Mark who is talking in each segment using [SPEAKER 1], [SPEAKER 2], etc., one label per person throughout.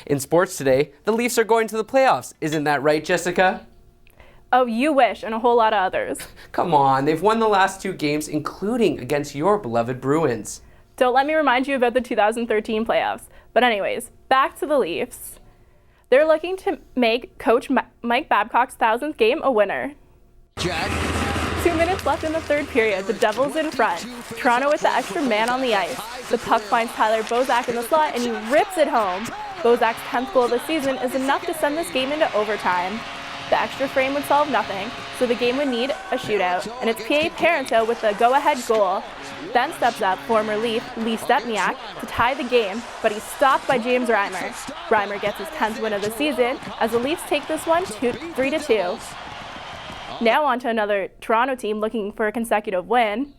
[SPEAKER 1] In sports today, the Leafs are going to the playoffs. Isn't that right, Jessica?
[SPEAKER 2] Oh, you wish, and a whole lot of others.
[SPEAKER 1] Come on, they've won the last 2 games, including against your beloved Bruins.
[SPEAKER 2] Don't let me remind you about the 2013 playoffs. But anyways, back to the Leafs. They're looking to make Coach Mike Babcock's 1000th game a winner. 2 minutes left in the third period. The Devils in front. Toronto with the extra man on the ice. The puck finds Tyler Bozak in the slot, and he rips it home. Bozak's 10th goal of the season is enough to send this game into overtime. The extra frame would solve nothing, so the game would need a shootout, and it's P.A. Parenteau with the go-ahead goal. Then steps up former Leaf, Lee Stepniak, to tie the game, but he's stopped by James Reimer. Reimer gets his 10th win of the season, as the Leafs take this one 3-2. Now on to another Toronto team looking for a consecutive win.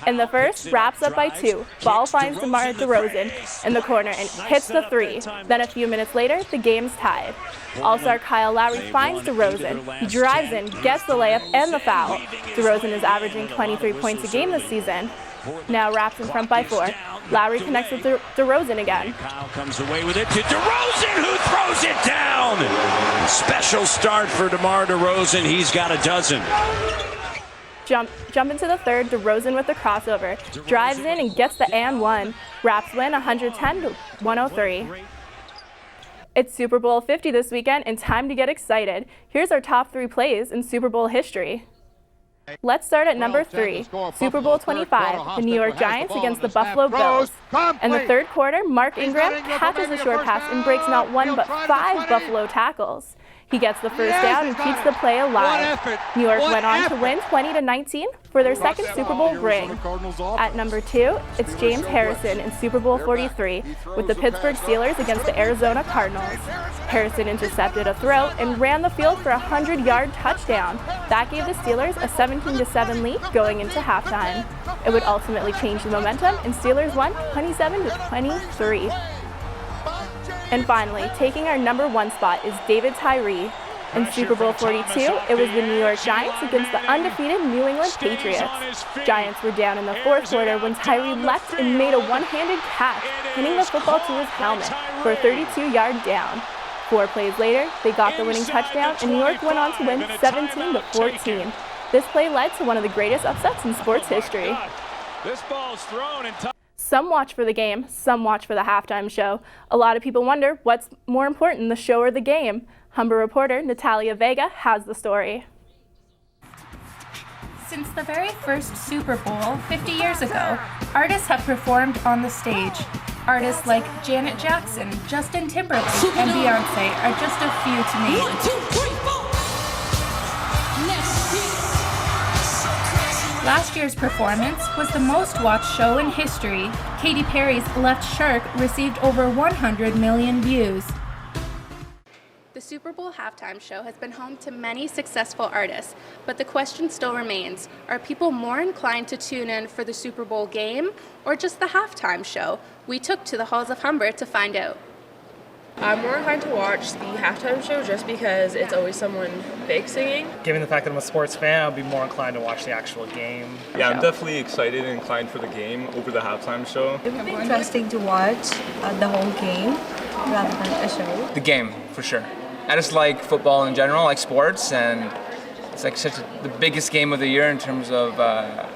[SPEAKER 2] In the first, wraps up by 2. Ball finds DeMar DeRozan in the corner and hits the 3. Then a few minutes later, the game's tied. All-star Kyle Lowry finds DeRozan. He drives in, gets the layup and the foul. DeRozan is averaging 23 points a game this season. Now wraps in front by 4. Lowry connects with DeRozan again.
[SPEAKER 3] Kyle comes away with it to DeRozan, who throws it down. Special start for DeMar DeRozan. He's got a dozen.
[SPEAKER 2] Jump into the third, DeRozan with the crossover, drives in and gets the and 1. Raps win 110-103. It's Super Bowl 50 this weekend and time to get excited. Here's our top 3 plays in Super Bowl history. Let's start at number 3, Super Bowl 25, the New York Giants against the Buffalo Bills. In the third quarter, Mark Ingram catches a short pass and breaks not 1 but 5 Buffalo tackles. He gets the first down and keeps the play alive. New York went on to win 20-19 for their second Super Bowl ring. At number 2, it's James Harrison in Super Bowl 43 with the Pittsburgh Steelers against the Arizona Cardinals. Harrison intercepted a throw and ran the field for a 100-yard touchdown. That gave the Steelers a 17-7 lead going into halftime. It would ultimately change the momentum, and Steelers won 27-23. And finally, taking our number 1 spot is David Tyree. In Super Bowl 42, it was the New York Giants against the undefeated New England Patriots. Giants were down in the fourth quarter when Tyree leapt and made a one-handed catch, hitting the football to his helmet for a 32-yard down. 4 plays later, they got the winning touchdown, and New York went on to win 17-14. This play led to one of the greatest upsets in sports history.
[SPEAKER 3] This ball's thrown and
[SPEAKER 2] Some watch for the game, some watch for the halftime show. A lot of people wonder what's more important, the show or the game. Humber reporter Natalia Vega has the story.
[SPEAKER 4] Since the very first Super Bowl 50 years ago, artists have performed on the stage. Artists like Janet Jackson, Justin Timberlake, and Beyonce are just a few to name.
[SPEAKER 5] 1, 2, 3, 4.
[SPEAKER 4] Last year's performance was the most watched show in history. Katy Perry's Left Shark received over 100 million views.
[SPEAKER 6] The Super Bowl halftime show has been home to many successful artists, but the question still remains, are people more inclined to tune in for the Super Bowl game or just the halftime show? We took to the halls of Humber to find out.
[SPEAKER 7] I'm more inclined to watch the halftime show just because it's always someone big singing.
[SPEAKER 8] Given the fact that I'm a sports fan, I'll be more inclined to watch the actual game.
[SPEAKER 9] Yeah, I'm definitely excited and inclined for the game over the halftime show.
[SPEAKER 10] It would be interesting to watch the whole game rather than a show.
[SPEAKER 11] The game, for sure. I just like football in general, I like sports, and it's like the biggest game of the year in terms of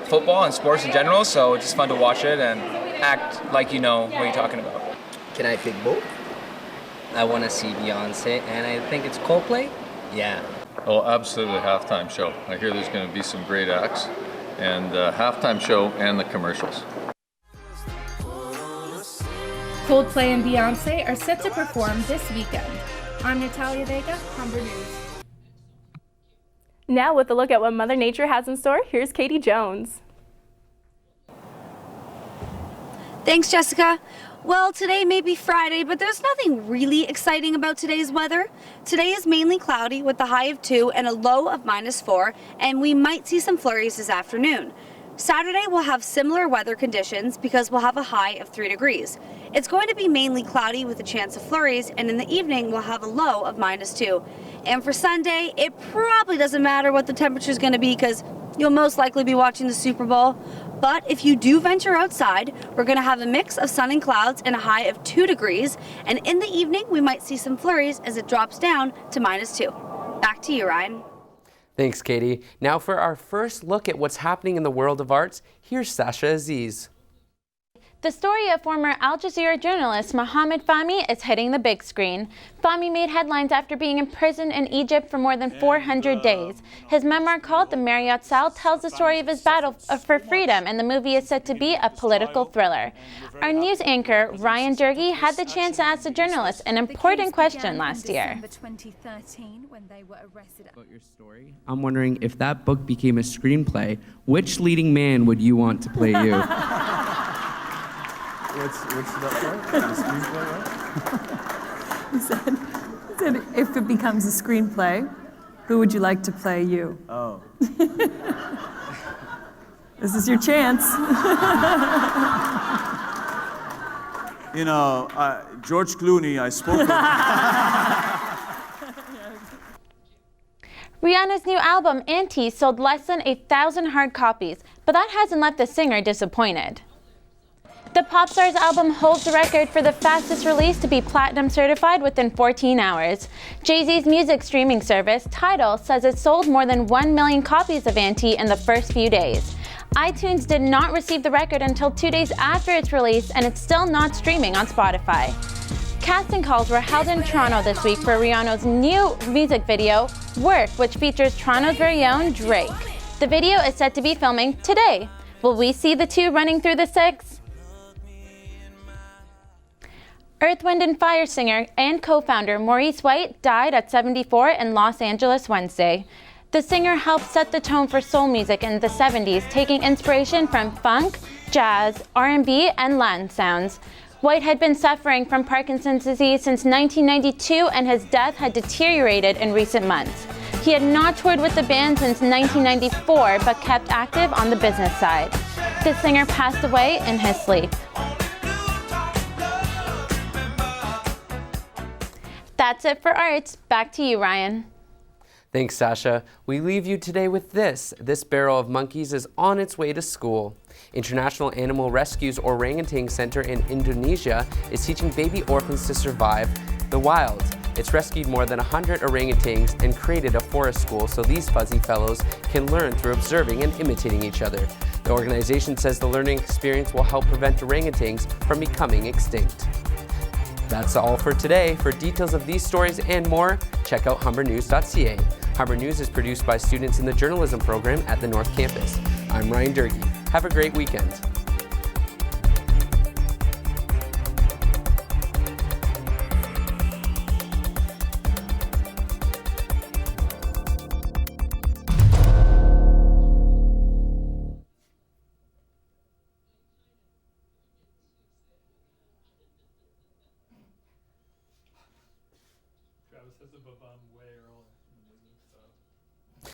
[SPEAKER 11] football and sports in general, so it's just fun to watch it and act like you know what you're talking about.
[SPEAKER 12] Can I pick both? I want to see Beyonce, and I think it's Coldplay. Yeah.
[SPEAKER 13] Oh, absolutely, halftime show. I hear there's going to be some great acts, and halftime show and the commercials.
[SPEAKER 4] Coldplay and Beyonce are set to perform this weekend. I'm Natalia Vega, Humber News.
[SPEAKER 2] Now with a look at what Mother Nature has in store, here's Katie Jones.
[SPEAKER 14] Thanks, Jessica. Well, today may be Friday, but there's nothing really exciting about today's weather. Today is mainly cloudy with a high of 2 and a low of -4, and we might see some flurries this afternoon. Saturday we'll have similar weather conditions because we'll have a high of 3 degrees. It's going to be mainly cloudy with a chance of flurries, and in the evening we'll have a low of -2. And for Sunday, it probably doesn't matter what the temperature is going to be because you'll most likely be watching the Super Bowl. But if you do venture outside, we're going to have a mix of sun and clouds and a high of 2 degrees. And in the evening, we might see some flurries as it drops down to -2. Back to you, Ryan.
[SPEAKER 1] Thanks, Katie. Now for our first look at what's happening in the world of arts, here's Sasha Aziz.
[SPEAKER 5] The story of former Al Jazeera journalist Mohammed Fahmy is hitting the big screen. Fahmy made headlines after being imprisoned in Egypt for more than 400 days. His memoir called The Marriott Cell tells the story of his battle for freedom, and the movie is said to be a political thriller. Our news anchor, Ryan Durkee, had the chance to ask the journalist an important question last year.
[SPEAKER 1] About your story, I'm wondering if that book became a screenplay, which leading man would you want to play you?
[SPEAKER 15] What's that part? The screenplay, right?
[SPEAKER 16] He said, if it becomes a screenplay, who would you like to play you?
[SPEAKER 15] Oh.
[SPEAKER 16] This is your chance.
[SPEAKER 15] You know, George Clooney, I spoke with.
[SPEAKER 5] Rihanna's new album, Auntie, sold less than 1,000 hard copies, but that hasn't left the singer disappointed. The pop star's album holds the record for the fastest release to be platinum certified within 14 hours. Jay-Z's music streaming service, Tidal, says it sold more than 1 million copies of Auntie in the first few days. iTunes did not receive the record until 2 days after its release, and it's still not streaming on Spotify. Casting calls were held in Toronto this week for Rihanna's new music video, Work, which features Toronto's very own Drake. The video is set to be filming today. Will we see the two running through the six? Earth, Wind & Fire singer and co-founder Maurice White died at 74 in Los Angeles Wednesday. The singer helped set the tone for soul music in the 70s, taking inspiration from funk, jazz, R&B, and Latin sounds. White had been suffering from Parkinson's disease since 1992, and his death had deteriorated in recent months. He had not toured with the band since 1994, but kept active on the business side. The singer passed away in his sleep. That's it for arts. Back to you, Ryan.
[SPEAKER 1] Thanks, Sasha. We leave you today with this. This barrel of monkeys is on its way to school. International Animal Rescue's Orangutan Center in Indonesia is teaching baby orphans to survive the wild. It's rescued more than 100 orangutans and created a forest school so these fuzzy fellows can learn through observing and imitating each other. The organization says the learning experience will help prevent orangutans from becoming extinct. That's all for today. For details of these stories and more, check out humbernews.ca. Humber News is produced by students in the journalism program at the North Campus. I'm Ryan Durkee. Have a great weekend.
[SPEAKER 9] Travis has a babam way early.